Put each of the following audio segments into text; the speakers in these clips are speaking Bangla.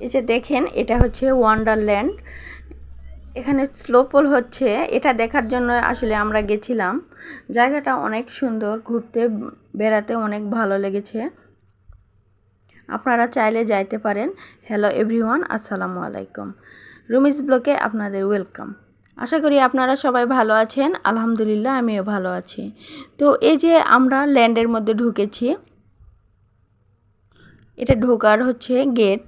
এই যে দেখেন এটা হচ্ছে ওয়ান্ডারল্যান্ড। এখানে স্নোফল হচ্ছে, এটা দেখার জন্য আসলে আমরা গেছিলাম। জায়গাটা অনেক সুন্দর, ঘুরতে বেড়াতে অনেক ভালো লেগেছে। আপনারা চাইলে যাইতে পারেন। হ্যালো এভরিওয়ান, আসসালামু আলাইকুম। রুমিস ব্লগে আপনাদের ওয়েলকাম। আশা করি আপনারা সবাই ভালো আছেন। আলহামদুলিল্লাহ আমিও ভালো আছি। তো এই যে আমরা ল্যান্ডের মধ্যে ঢুকেছি, এটা ঢোকার হচ্ছে গেট।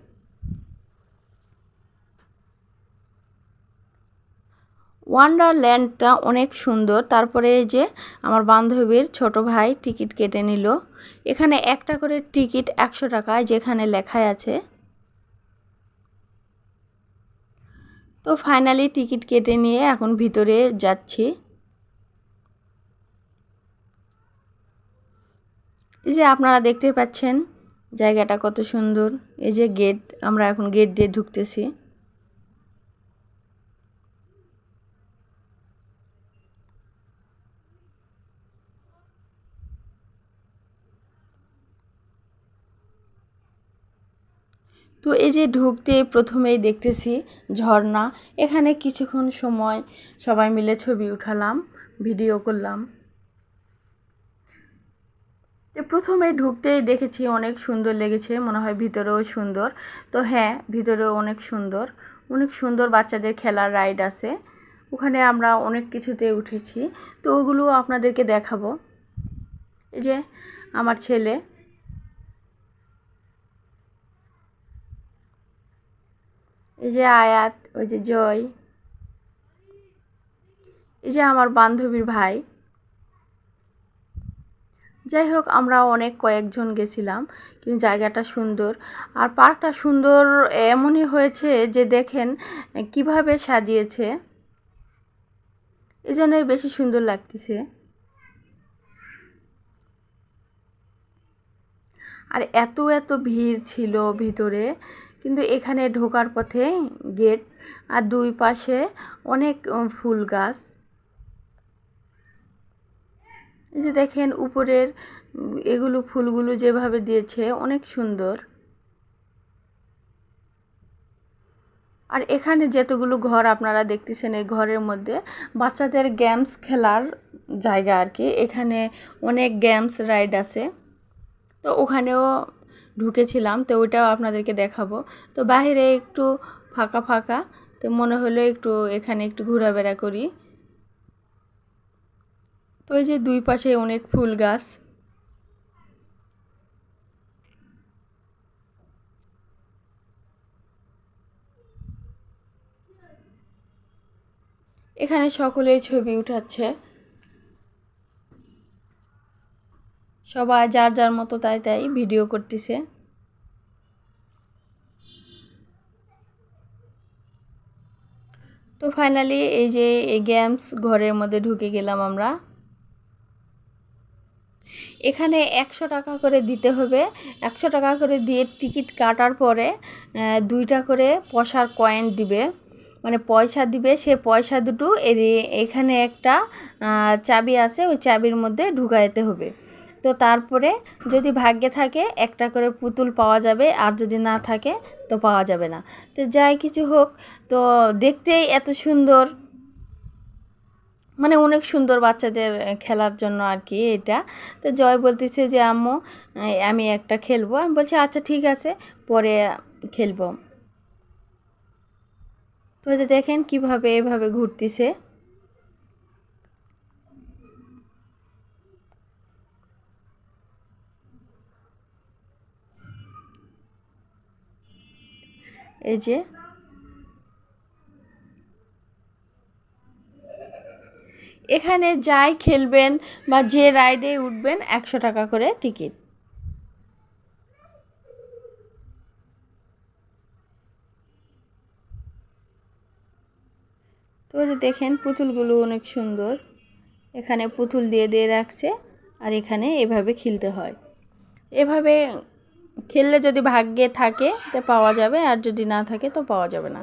ওয়ান্ডারল্যান্ডটা অনেক সুন্দর। তারপরে এই যে আমার বান্ধবীর ছোট ভাই টিকিট কেটে নিল। এখানে একটা করে টিকিট 100 টাকায়, যেখানে লেখা আছে। তো ফাইনালি টিকিট কেটে নিয়ে এখন ভিতরে যাচ্ছি। এই যে আপনারা দেখতে পাচ্ছেন জায়গাটা কত সুন্দর। এই যে গেট, আমরা এখন গেট দিয়ে ঢুকতেছি। তো এই যে ঢুকতে প্রথমেই দেখতেছি ঝর্ণা। এখানে কিছুক্ষণ সময় সবাই মিলে ছবি উঠালাম, ভিডিও করলাম। তো প্রথমে ঢুকতেই দেখেছি অনেক সুন্দর লেগেছে, মনে হয় ভিতরেও সুন্দর। তো হ্যাঁ, ভিতরেও অনেক সুন্দর, অনেক সুন্দর বাচ্চাদের খেলার রাইড আছে। ওখানে আমরা অনেক কিছুতে উঠেছি, তো ওগুলো আপনাদেরকে দেখাবো। এই যে আমার ছেলে, এই যে আয়াত, ওই যে জয়, এই যে আমার বান্ধবীর ভাই। যাই হোক, আমরা অনেক কয়েকজন গেছিলাম, কিন্তু জায়গাটা সুন্দর। আর পার্কটা সুন্দর এমনই হয়েছে যে দেখেন কিভাবে সাজিয়েছে, এই জন্যই বেশি সুন্দর লাগতেছে। আর এত এত ভিড় ছিল ভিতরে, কিন্তু এখানে ঢোকার পথে গেট, আর দুই পাশে অনেক ফুল গাছ। এই যে দেখেন উপরের এগুলো ফুলগুলো যেভাবে দিয়েছে অনেক সুন্দর। আর এখানে যতগুলো ঘর আপনারা দেখতেছেন, এই ঘরের মধ্যে বাচ্চাদের গেমস খেলার জায়গা আর কি। এখানে অনেক গেমস রাইড আছে, তো ওখানেও ঢুকেছিলাম, তো ওইটাও আপনাদেরকে দেখাবো। তো বাইরে একটু ফাঁকা ফাঁকা, তো মনে হলো একটু এখানে একটু ঘোরাফেরা করি। তো এই যে দুই পাশে অনেক ফুল গাছ। এখানে সকলেই ছবি উঠাচ্ছে, সবাই যার যার মতো তাই তাই ভিডিও করতেছে। তো ফাইনালি এই যে এই গেমস ঘরের মধ্যে ঢুকে গেলাম আমরা। এখানে 100 টাকা করে দিতে হবে। 100 টাকা করে দিয়ে টিকিট কাটার পরে 2টা করে পয়সার কয়েন দিবে, মানে পয়সা দিবে। সে পয়সা দুটো এখানে একটা চাবি আছে, ওই চাবির মধ্যে ঢুকাইতে হবে। তো তারপরে যদি ভাগ্যে থাকে একটা করে পুতুল পাওয়া যাবে, আর যদি না থাকে তো পাওয়া যাবে না। তো যাই কিছু হোক, তো দেখতেই এত সুন্দর, মানে অনেক সুন্দর বাচ্চাদের খেলার জন্য আর কি এটা। তো জয় বলতেছে যে আম্মু আমি একটা খেলবো। আমি বলছি আচ্ছা ঠিক আছে, পরে খেলবো। তো যে দেখেন কিভাবে এভাবে ঘুরতেছে। এই যে এখানে যাই খেলবেন বা যে রাইডে উঠবেন 100 টাকা করে টিকিট। তো যে দেখেন পুতুলগুলো অনেক সুন্দর, এখানে পুতুল দিয়ে দিয়ে রাখছে, আর এখানে এভাবে খেলতে হয়। এভাবে খেললে যদি ভাগ্যে থাকে তো পাওয়া যাবে, আর যদি না থাকে তো পাওয়া যাবে না।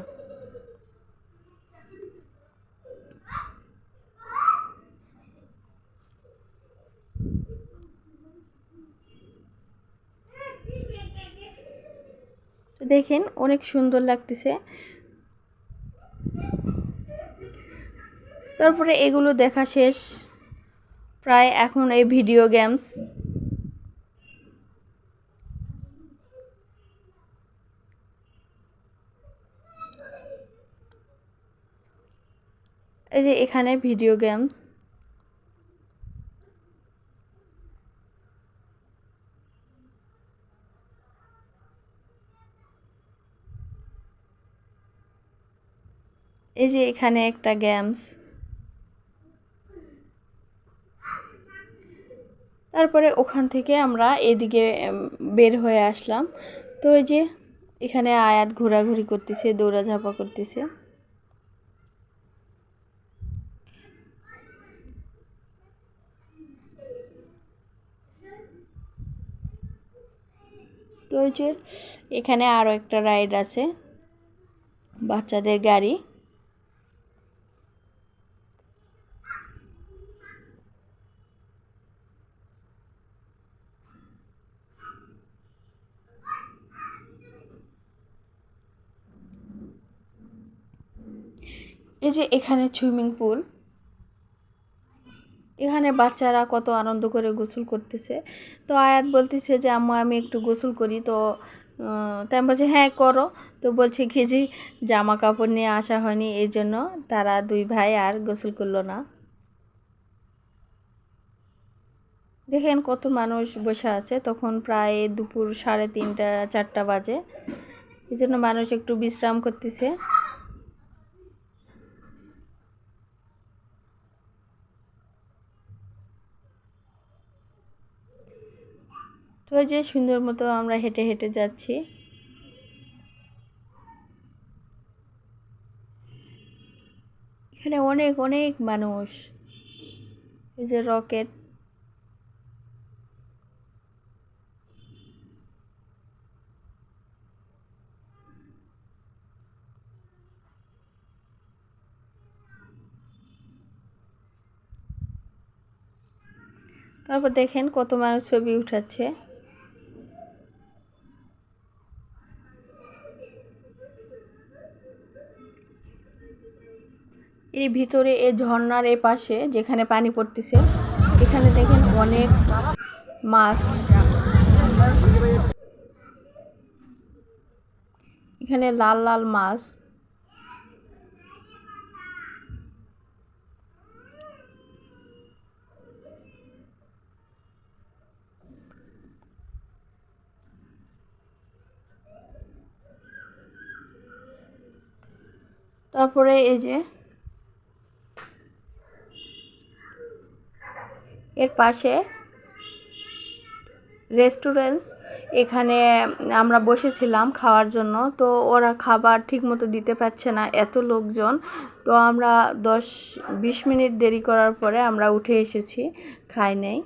তো দেখেন অনেক সুন্দর লাগতেছে। তারপরে এগুলো দেখা শেষ প্রায়। এখন এই ভিডিও গেমস, এই যে এখানে ভিডিও গেমস, এই যে এখানে একটা গেমস। তারপরে ওখান থেকে আমরা এদিকে বের হয়ে আসলাম। তো এই যে এখানে আয়াত ঘোরাঘুরি করতেছে, দৌড়াঝাঁপা করতেছে। তো এই যে এখানে আরও একটা রাইড আছে, বাচ্চাদের গাড়ি। এই যে এখানে সুইমিং পুল, এখানে বাচ্চারা কত আনন্দ করে গোসল করতেছে। তো আয়াত বলতেছে যে আম্মু আমি একটু গোসল করি। তো তাই আমি বলছি হ্যাঁ করো। তো বলছে কি যে জামা কাপড় নিয়ে আসা হয়নি, এই জন্য তারা দুই ভাই আর গোসল করলো না। দেখেন কত মানুষ বসে আছে। তখন প্রায় দুপুর 3:30 4টা বাজে, এই জন্য মানুষ একটু বিশ্রাম করতেছে। তো এই যে সুন্দর মতো আমরা হেঁটে হেঁটে যাচ্ছি। এখানে অনেক অনেক মানুষ। এই যে রকেট, তারপর দেখেন কত মানুষ ছবি উঠাচ্ছে। এর ভিতরে এই ঝর্ণার এই পাশে যেখানে পানি পড়তেছে, এখানে দেখেন অনেক মাছ। এখানে লাল লাল মাছ। তারপরে এই যে এর পাশে রেস্টুরেন্টস, এখানে আমরা বসেছিলাম খাওয়ার জন্য। তো ওরা খাবার ঠিকমতো দিতে পারছে না, এত লোকজন। তো আমরা 10-20 মিনিট দেরি করার পরে আমরা উঠে এসেছি, খাই নাই।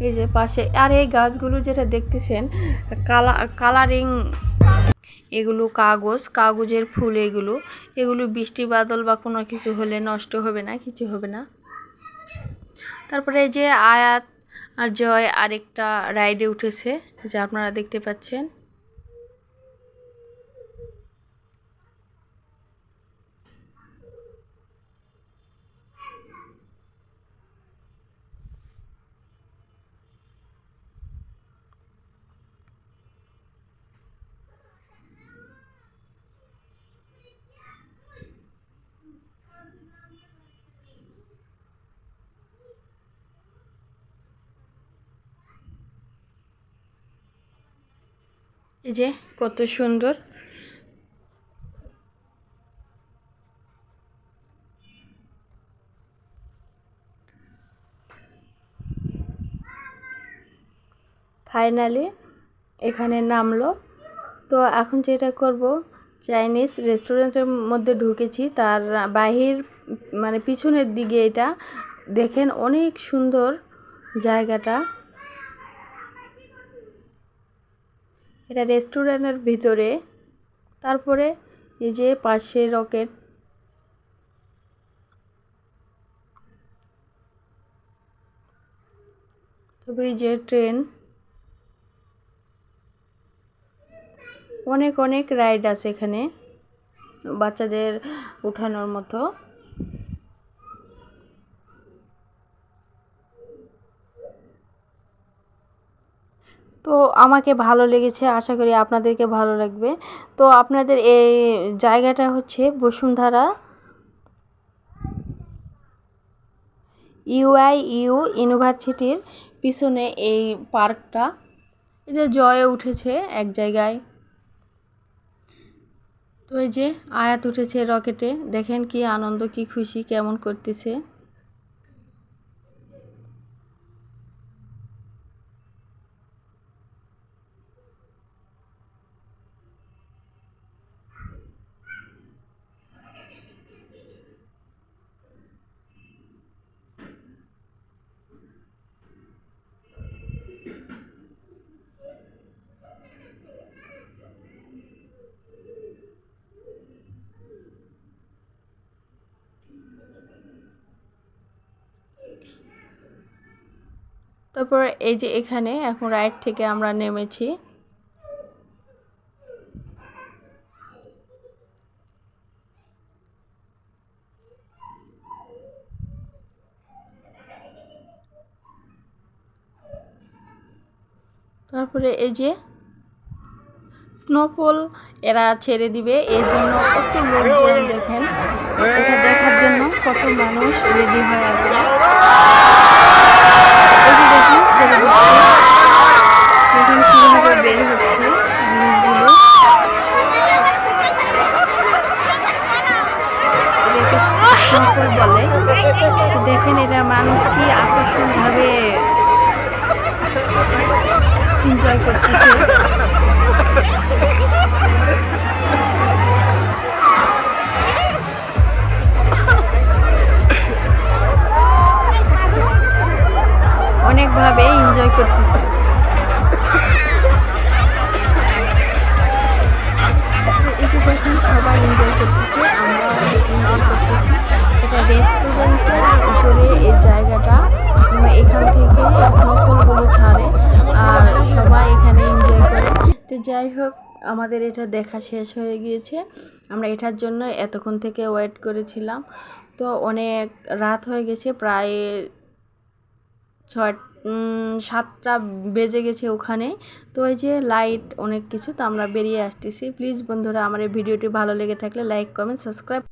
এই যে পাশে আর এই গাছগুলো যেটা দেখতেছেন কালারিং, এগুলো কাগজের ফুল। এগুলো বৃষ্টি বাদল বা কোনো কিছু হলে নষ্ট হবে না, কিছু হবে না। তারপরে এই যে আয়াত আর জয় আরেকটা রাইডে উঠেছে, যা আপনারা দেখতে পাচ্ছেন। এই যে কত সুন্দর। ফাইনালি এখানে নামলো। তো এখন যেটা করব, চাইনিজ রেস্টুরেন্টের মধ্যে ঢুকেছি, তার বাহির মানে পিছনের দিকে এটা দেখেন অনেক সুন্দর জায়গাটা। এটা রেস্টুরেন্টের ভিতরে। তারপরে এই যে পাশে রকেট। তারপরে এই যে ট্রেন, অনেক অনেক রাইড আছে এখানে বাচ্চাদের ওঠানোর মতো। তো আমাকে ভালো লেগেছে, আশা করি আপনাদেরকে ভালো লাগবে। তো আপনাদের এই জায়গাটা হচ্ছে বসুন্ধরা ইউআইইউ ইউনিভার্সিটির পিছনে এই পার্কটা। এই যে জয় উঠেছে এক জায়গায়, তো এই যে আয়াত উঠেছে রকেটে, দেখেন কি আনন্দ, কি খুশি, কেমন করতেছে। তারপর এই যে এখানে এখন রাইড থেকে আমরা নেমেছি। তারপরে এই যে স্নোফল এরা ছেড়ে দিবে, এই জন্য কত লোকজন দেখেন, এটা দেখার জন্য কত মানুষ রেডি হয়ে আছে। এই যে দেখেন ছেড়ে দিচ্ছে, দেখেন কিভাবে বের হচ্ছে জিনিসগুলো। এটাকে স্নোফল বলে। দেখেন এরা মানুষ কি আকর্ষণভাবে এনজয় করতেছে। অনেকভাবে এনজয় করতেছে। এই যে দেখেন সবাই এনজয় করতেছে, আমরা এনজয় করতেছি। এটা রেস্টুরেন্টের উপরে এই জায়গাটা, এখান থেকে স্নোফলগুলো ছাড়ে আর সবাই এখানে এনজয় করে। তো যাই হোক, আমাদের এটা দেখা শেষ হয়ে গিয়েছে। আমরা এটার জন্য এতক্ষণ থেকে ওয়েট করেছিলাম। তো অনেক রাত হয়ে গেছে, প্রায় 7টা বেজে গেছে ওখানে। তো এই যে লাইট অনেক কিছু, তো আমরা বেরিয়ে আসতেছি। প্লিজ বন্ধুরা, আমার এই ভিডিওটি ভালো লেগে থাকলে লাইক, কমেন্ট, সাবস্ক্রাইব